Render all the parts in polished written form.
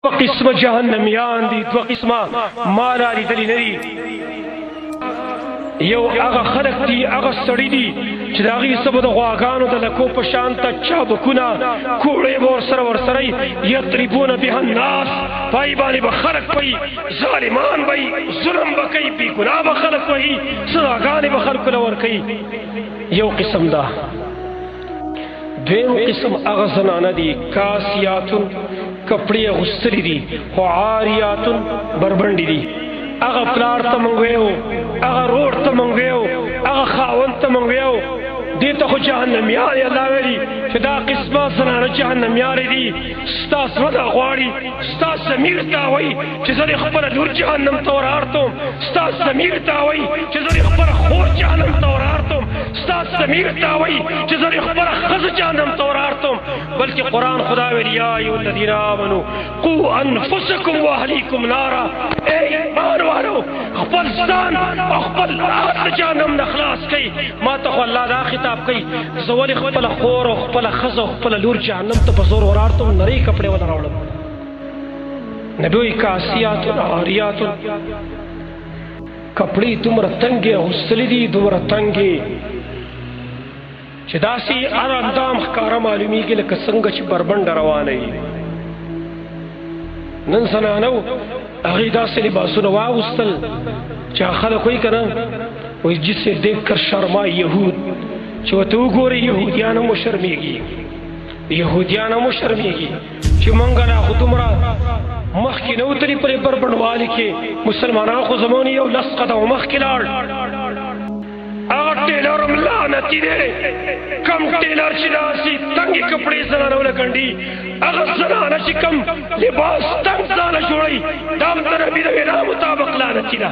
قسم جهنميان دي دو قسم مالا لیدلی ندی. یو اغا خلق دی اغا سڑی دی چه دا اغی سبو دا غواگانو دا لکو پشانتا چابکونا کوڑے ورسرائی یطربون بها الناس پای بانی بخلق پای ظالمان بای ظلم بکی بی گناہ بخلق پای صداگانی بخلق لور کئی. یو قسم دا. دویم قسم اغا زنانا دی کاسیاتن کپڑی غستری دی عاریاتن بربندی دی. اغا پلار تمنگویو اغا روڑ تمنگویو اغا خاون تمنگویو دیتا خو جہنمیان اللہ ویلی چه دا قسمہ زنانا جہنمیان دی. ستا سمدہ غواری ستا سمیر تاوی چه زر اخبر دور جہنم تورارتم ستا سمیر تاوی چه زر اخبر خور جہنم تورارتم ستا سمیر تاوی چه زر اخبر خز جہنم تورارتم. بلکہ قرآن خدا ویلی یا ایو الذین آمنو قو انفسکم و اہلیکم نارا اے ایمان والو اخبر زدان اخبر آت جہنم نخلاص کئی. ما تخو اللہ دا خطاب کئی زوال خپل خور و خپل خز و خپل لور جہنم تا بزور ورارتم نری کپڑے ودر آولم. نبیوی کاسیاتن عاریاتن کپڑی تمر تنگی غسلی دی دمر تنگی چه داسی ار اندام خکارا معلومی گی لکه سنگ چه بربند روانی. نن سنانو اغی داسی لباسو نواغستل چه خلقوی کنا وی جسے دیکھ کر شرمائی یہود چه و تو گوری یہودیانمو شرمیگی یہودیانمو شرمیگی چه منگنا خودمرا مخی نوتری پر بربندوالی کے مسلمانان خو زمانی یو لسقتا و مخی لار اگر ٹیلرم لعنتی دے کم ٹیلر چناسی تنگی کپڑے زنانو لگنڈی اگر زنانا چی کم لباس تنگ زانا جوڑی دام در نبی دوینا مطابق لعنتی دا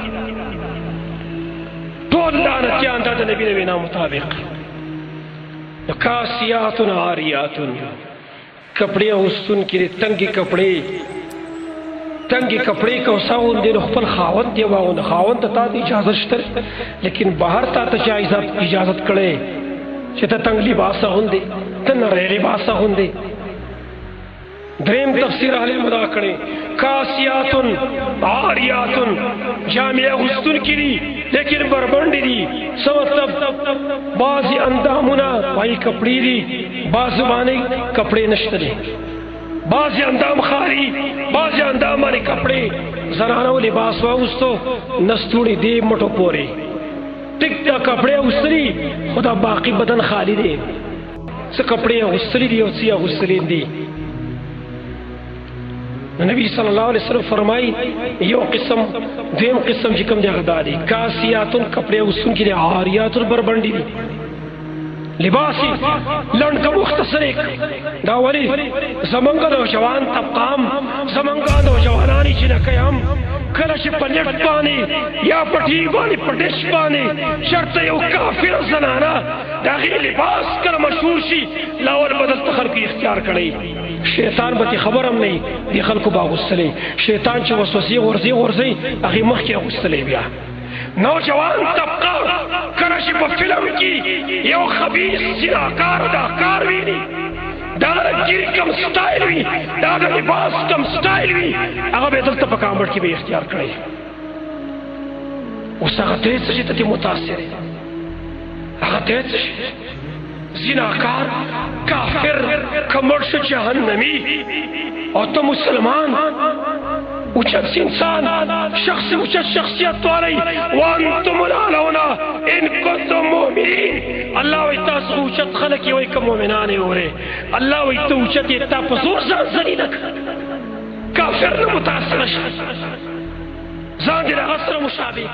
طول لعنتی آندا در نبی دوینا مطابق. کاسیاتن عاریاتن کپڑے غستن کی تنگی کپڑے کو ساون دے خپل خاون دی واون خاون ته تا اجازت شته لیکن باہر تا ته اجازت کړي چې ته تنگ لباس هوندې ته نری لباس هوندې. دریم تفسیر اهل المدا کړي کاسیاتن عاریاتن جامع غستن کی لیکن بربند دی سمطلب بعضی اندامنا پای کپڑی دی بعض باندې کپڑے نشته دی بعضی اندام خاری بعضی اندام مانی کپڑے زنانو لباس واغستو نستوڑی دی مٹو پوری ٹک تا کپڑے غسلی خدا باقی بدن خالی دی سے کپڑے غسلی دی اور سیا غسلین دی. نبی صلی اللہ علیہ وسلم فرمائی یو قسم دویم قسم جکم دی غداری کاسیاتن کپڑے غسن کی دی عاریاتن بربندی دی لباسی لنڈ کا مختصر ایک داولی زمانگا دو جوان طبقام زمانگا دو جوانانی چنکے ہم کلش پلیٹ پانی یا پٹی بانی پٹش پانی شرط یو کافر زنانا داغی لباس کل مشہور شی لاول بدل تخل کی اختیار کردی. شیطان بتی خبرم نہیں دی خلقو با غسلی شیطان چه وسوسی غرزی اغی مخ کی غسلی بیا. نوجوان طبقہ کرش پا فلم کی یو خبیث زناکار داکار وینی دادا گیری کم سٹائل وی دادا لباس کم سٹائل وی اگا بیدل تا پکامبر کی بے اختیار کرے اس اگا تیز سجیتا تی متاثر ہے اگا تیز سجیتا زناکار کافر کمرش جہنمی اور تو مسلمان اچت انسان شخص اچت شخصیت تو آرہی وانتم العلونا ان کنتم مومنین. اللہ ویتا سو اچت خلقی وی کم مومنانے ہو رہے اللہ ویتا اچت ایتا پزور زنی لکھ کافر نمتاثر زان دل غصر مشابک